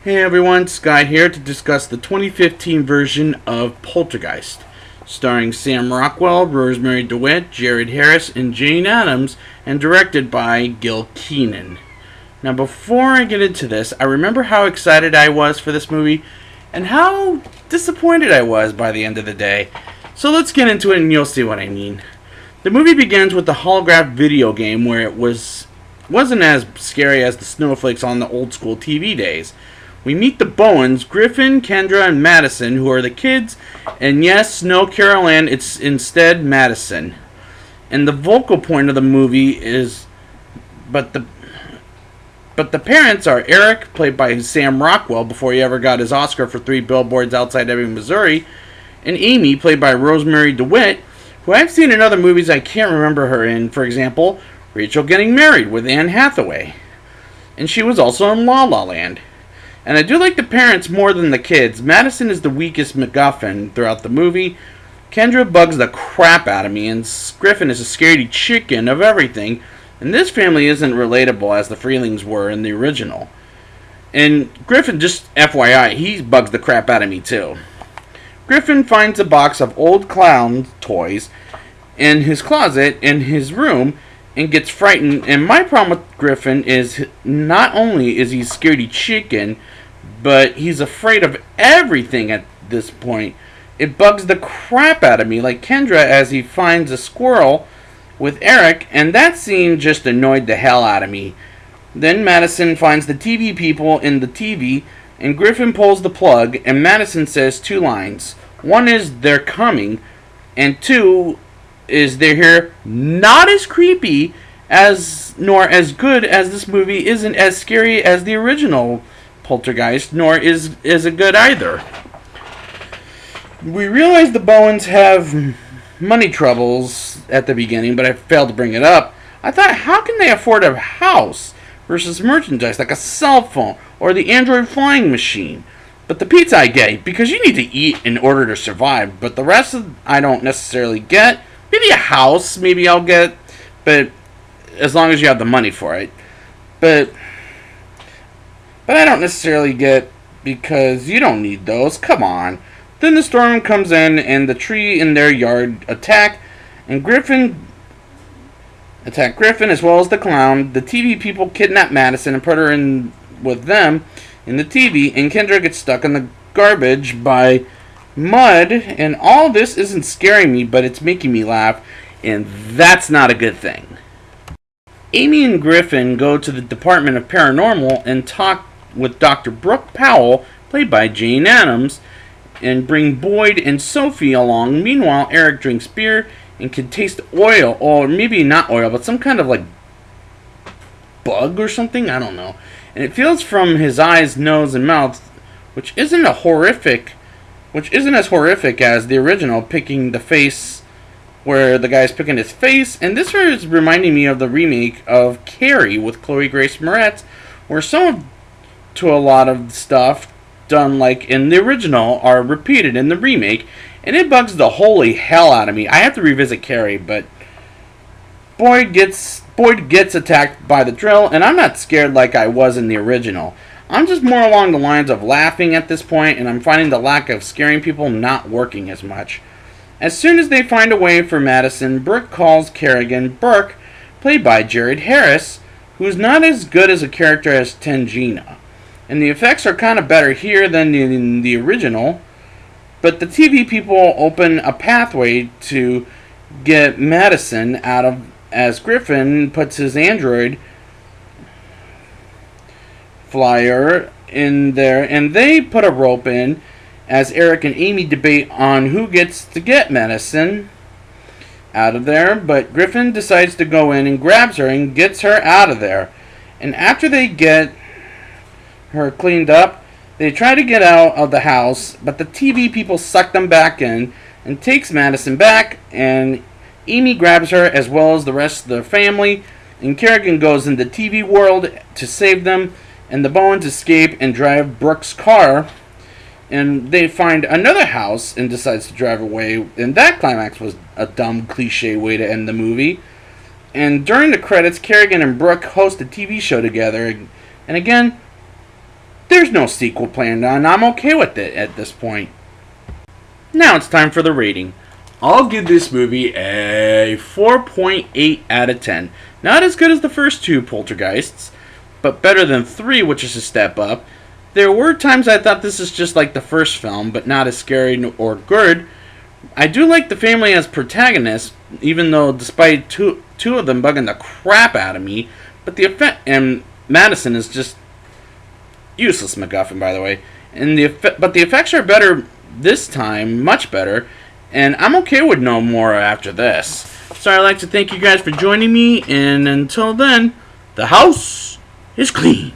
Hey everyone, Sky here to discuss the 2015 version of Poltergeist, starring Sam Rockwell, Rosemary DeWitt, Jared Harris, and Jane Addams, and directed by Gil Keenan. Now before I get into this, I remember how excited I was for this movie, and how disappointed I was by the end of the day. So let's get into it and you'll see what I mean. The movie begins with the holograph video game where it wasn't as scary as the snowflakes on the old school TV days. We meet the Bowens, Griffin, Kendra, and Madison, who are the kids, and yes, no Carol Ann, it's instead Madison. And the vocal point of the movie is, but the parents are Eric, played by Sam Rockwell before he ever got his Oscar for 3 Billboards Outside Ebbing, Missouri, and Amy, played by Rosemary DeWitt, who I've seen in other movies I can't remember her in, for example, Rachel Getting Married with Anne Hathaway. And she was also in La La Land. And I do like the parents more than the kids. Madison is the weakest MacGuffin throughout the movie. Kendra bugs the crap out of me, and Griffin is a scaredy chicken of everything. And this family isn't relatable as the Freelings were in the original. And Griffin, just FYI, he bugs the crap out of me too. Griffin finds a box of old clown toys in his closet in his room and gets frightened. And my problem with Griffin is not only is he scaredy chicken, but he's afraid of everything at this point. It bugs the crap out of me, like Kendra as he finds a squirrel with Eric, and that scene just annoyed the hell out of me. Then Madison finds the TV people in the TV, and Griffin pulls the plug, and Madison says 2 lines. One is, "They're coming," and 2 is, "They're here." Not as creepy as, nor as good as this movie isn't as scary as the original Poltergeist, nor is it good either. We realize the Bowens have money troubles at the beginning, but I failed to bring it up. I thought, how can they afford a house versus merchandise like a cell phone or the Android flying machine? But the pizza I get, because you need to eat in order to survive, but the rest of I don't necessarily get. Maybe a house, maybe I'll get, but as long as you have the money for it. But I don't necessarily get, because you don't need those. Come on. Then the storm comes in and the tree in their yard attack Griffin as well as the clown. The TV people kidnap Madison and put her in with them in the TV, and Kendra gets stuck in the garbage by mud, and all this isn't scaring me, but it's making me laugh, and that's not a good thing. Amy and Griffin go to the Department of Paranormal and talk with Dr. Brooke Powell, played by Jane Addams, and bring Boyd and Sophie along. Meanwhile, Eric drinks beer and can taste oil, or maybe not oil, but some kind of like bug or something, I don't know. And it feels from his eyes, nose, and mouth, which isn't as horrific as the original, picking the face, where the guy's picking his face. And this is reminding me of the remake of Carrie with Chloe Grace Moretz, where to a lot of stuff done like in the original are repeated in the remake, and it bugs the holy hell out of me. I have to revisit Carrie, but Boyd gets attacked by the drill, and I'm not scared like I was in the original. I'm just more along the lines of laughing at this point, and I'm finding the lack of scaring people not working as much. As soon as they find a way for Madison, Brooke calls Kerrigan Burke, played by Jared Harris, who's not as good as a character as Tangina. And the effects are kind of better here than in the original. But the TV people open a pathway to get Madison out of, as Griffin puts his android flyer in there. And they put a rope in as Eric and Amy debate on who gets to get Madison out of there. But Griffin decides to go in and grabs her and gets her out of there. And after they get her cleaned up, they try to get out of the house, but the TV people suck them back in and takes Madison back, and Amy grabs her as well as the rest of the family, and Kerrigan goes in the TV world to save them, and the Bowens escape and drive Brooke's car, and they find another house and decides to drive away, and that climax was a dumb cliche way to end the movie. And during the credits, Kerrigan and Brooke host a TV show together, and again, There's no sequel planned on. I'm okay with it at this point. Now it's time for the rating. I'll give this movie a 4.8 out of 10. Not as good as the first two Poltergeists, but better than 3, which is a step up. There were times I thought this is just like the first film, but not as scary or good. I do like the family as protagonists, even though despite two of them bugging the crap out of me, but the effect, and Madison is just useless MacGuffin, by the way. But the effects are better this time, much better, and I'm okay with no more after this. So I'd like to thank you guys for joining me, and until then, the house is clean.